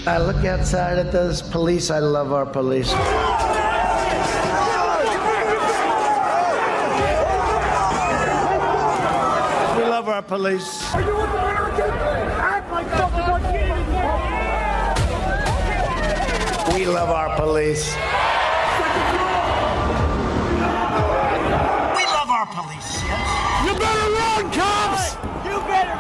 I look outside at those police. I love our police. We love our police. Are you American? Act like fucking We love our police. We love our police, yes. You better run, cops! You better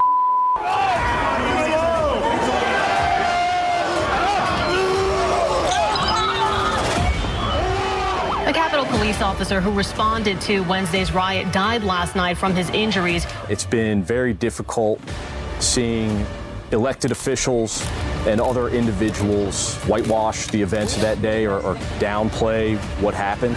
A Capitol police officer who responded to Wednesday's riot died last night from his injuries. It's been very difficult seeing elected officials and other individuals whitewash the events of that day or downplay what happened.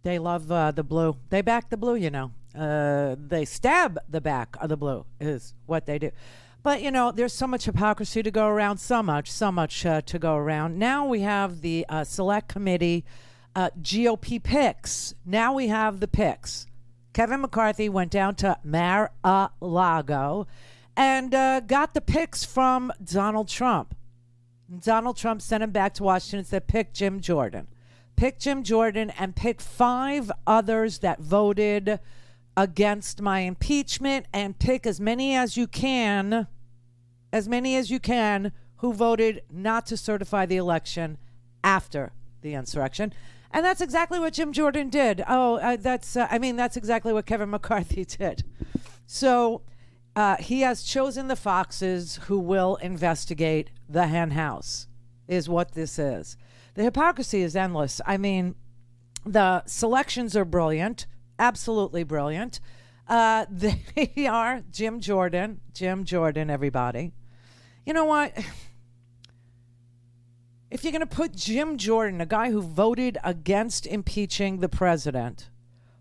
They love the blue. They back the blue, you know. They stab the back of the blue is what they do. But, you know, there's so much hypocrisy to go around, so much to go around. Now we have the Select Committee GOP picks. Now we have the picks. Kevin McCarthy went down to Mar-a-Lago and got the picks from Donald Trump. Donald Trump sent him back to Washington and said, pick Jim Jordan. Pick Jim Jordan and pick 5 others that voted against my impeachment, and pick as many as you can who voted not to certify the election after the insurrection. And that's exactly what Jim Jordan did. That's exactly what Kevin McCarthy did. So he has chosen the foxes who will investigate the Hen House, is what this is. The hypocrisy is endless. I mean, the selections are brilliant, absolutely brilliant. They are Jim Jordan, everybody. You know what? If you're going to put Jim Jordan, a guy who voted against impeaching the president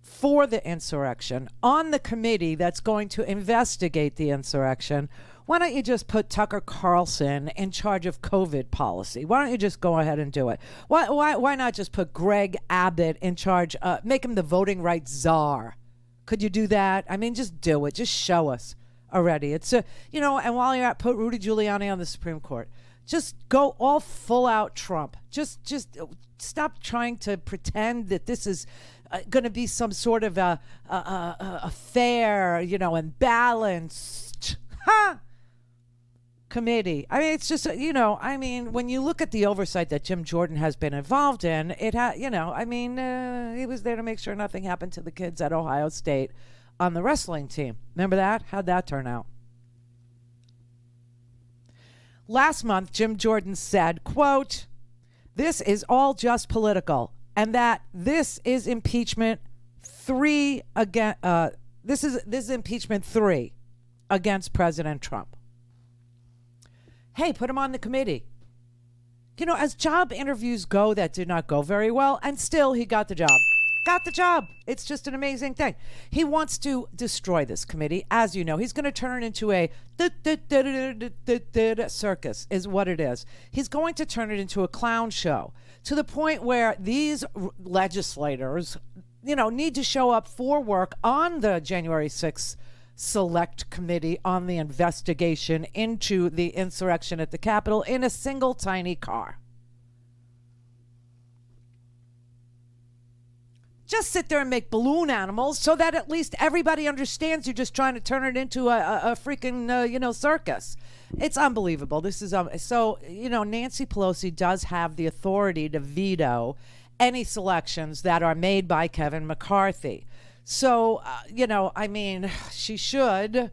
for the insurrection, on the committee that's going to investigate the insurrection, why don't you just put Tucker Carlson in charge of COVID policy? Why don't you just go ahead and do it? Why not just put Greg Abbott in charge, make him the voting rights czar? Could you do that? I mean, just do it. Just show us already. It's and while you're at, put Rudy Giuliani on the Supreme Court. Just go all full out Trump. Just stop trying to pretend that this is going to be some sort of a fair, and balanced committee. I mean, it's just, when you look at the oversight that Jim Jordan has been involved in, he was there to make sure nothing happened to the kids at Ohio State on the wrestling team. Remember that? How'd that turn out? Last month, Jim Jordan said, quote, "This is all just political," and that this is impeachment 3 against this is impeachment 3 against President Trump. Hey, put him on the committee. As job interviews go, that did not go very well, and still he got the job. It's just an amazing thing. He wants to destroy this committee. As you know, he's going to turn it into a circus, is what it is. He's going to turn it into a clown show to the point where these legislators, need to show up for work on the January 6th Select Committee on the investigation into the insurrection at the Capitol in a single tiny car. Just sit there and make balloon animals so that at least everybody understands you're just trying to turn it into a freaking, circus. It's unbelievable. This is Nancy Pelosi does have the authority to veto any selections that are made by Kevin McCarthy. So, she should.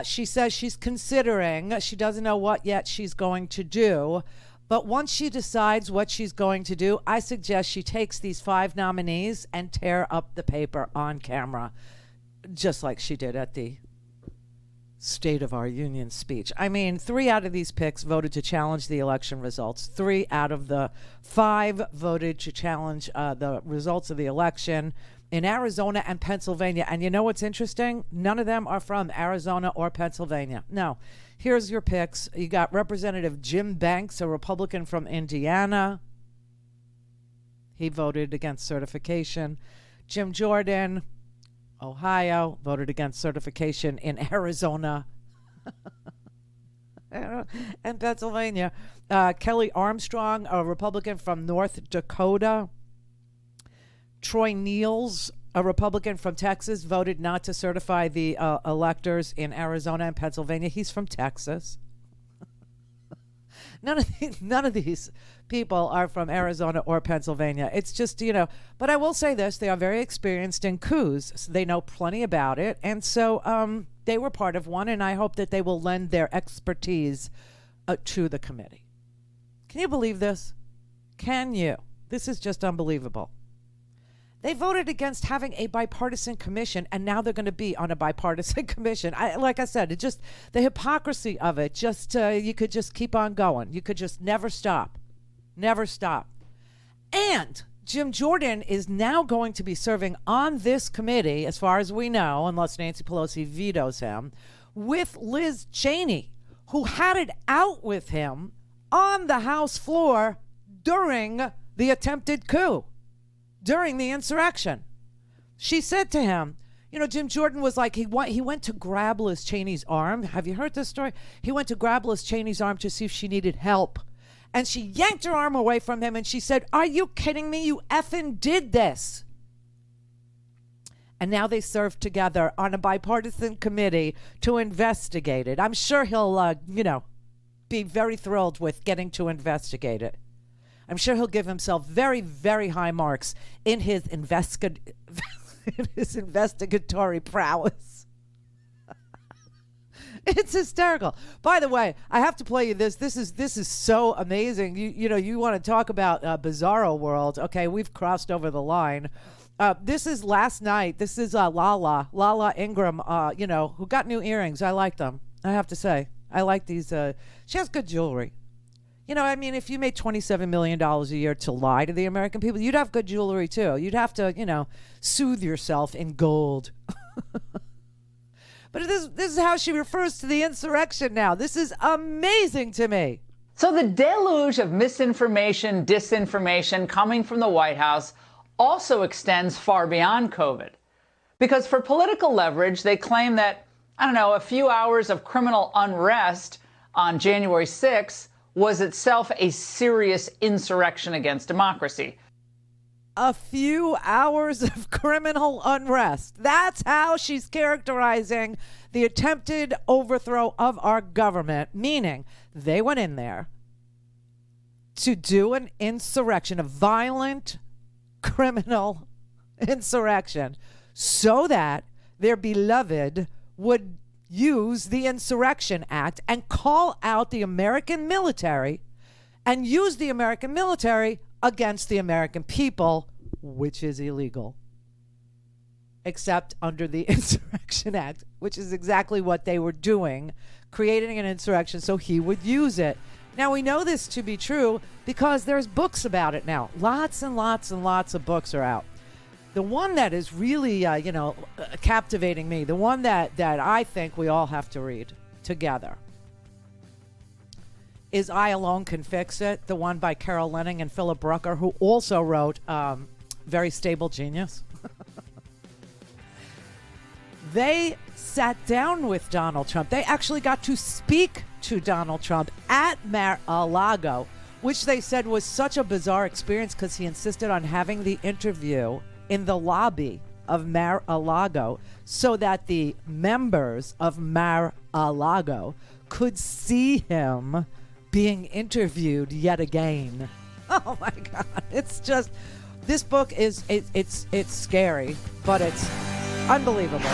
She says she's considering. She doesn't know what yet she's going to do. But once she decides what she's going to do, I suggest she takes these 5 nominees and tear up the paper on camera, just like she did at the State of Our Union speech. I mean, 3 out of these picks voted to challenge the election results. 3 out of the 5 voted to challenge the results of the election in Arizona and Pennsylvania. And you know what's interesting? None of them are from Arizona or Pennsylvania. No. Here's your picks. You got Representative Jim Banks, a Republican from Indiana. He voted against certification. Jim Jordan, Ohio, voted against certification in Arizona and Pennsylvania. Kelly Armstrong, a Republican from North Dakota. Troy Niels, a Republican from Texas, voted not to certify the electors in Arizona and Pennsylvania. He's from Texas. None of these people are from Arizona or Pennsylvania. It's just, but I will say this, they are very experienced in coups. So they know plenty about it. And so they were part of one, and I hope that they will lend their expertise to the committee. Can you believe this? Can you? This is just unbelievable. They voted against having a bipartisan commission, and now they're going to be on a bipartisan commission. Like I said, the hypocrisy of it, you could just keep on going. You could just never stop. Never stop. And Jim Jordan is now going to be serving on this committee, as far as we know, unless Nancy Pelosi vetoes him, with Liz Cheney, who had it out with him on the House floor during the attempted coup. During the insurrection. She said to him, Jim Jordan was like, he went to grab Liz Cheney's arm. Have you heard this story? He went to grab Liz Cheney's arm to see if she needed help. And she yanked her arm away from him and she said, "Are you kidding me? You effing did this." And now they serve together on a bipartisan committee to investigate it. I'm sure he'll, be very thrilled with getting to investigate it. I'm sure he'll give himself very, very high marks in his investigatory prowess. It's hysterical. By the way, I have to play you this. This is so amazing. You want to talk about bizarro world? Okay, we've crossed over the line. This is last night. This is Lala Ingram. Who got new earrings. I like them. I have to say, I like these. She has good jewelry. If you made $27 million a year to lie to the American people, you'd have good jewelry too. You'd have to, soothe yourself in gold. But this is how she refers to the insurrection now. This is amazing to me. So the deluge of misinformation, disinformation coming from the White House also extends far beyond COVID. Because for political leverage, they claim that, a few hours of criminal unrest on January 6th was itself a serious insurrection against democracy. A few hours of criminal unrest. That's how she's characterizing the attempted overthrow of our government, meaning they went in there to do an insurrection, a violent criminal insurrection, so that their beloved would use the Insurrection Act and call out the American military and use the American military against the American people, which is illegal, except under the Insurrection Act, which is exactly what they were doing, creating an insurrection so he would use it. Now, we know this to be true because there's books about it now. Lots and lots and lots of books are out. The one that is really, captivating me, the one that I think we all have to read together is I Alone Can Fix It, the one by Carol Leonnig and Philip Brucker, who also wrote Very Stable Genius. They sat down with Donald Trump. They actually got to speak to Donald Trump at Mar-a-Lago, which they said was such a bizarre experience because he insisted on having the interview in the lobby of Mar-a-Lago so that the members of Mar-a-Lago could see him being interviewed yet again. Oh my God. It's just, this book is, it's scary, but it's unbelievable.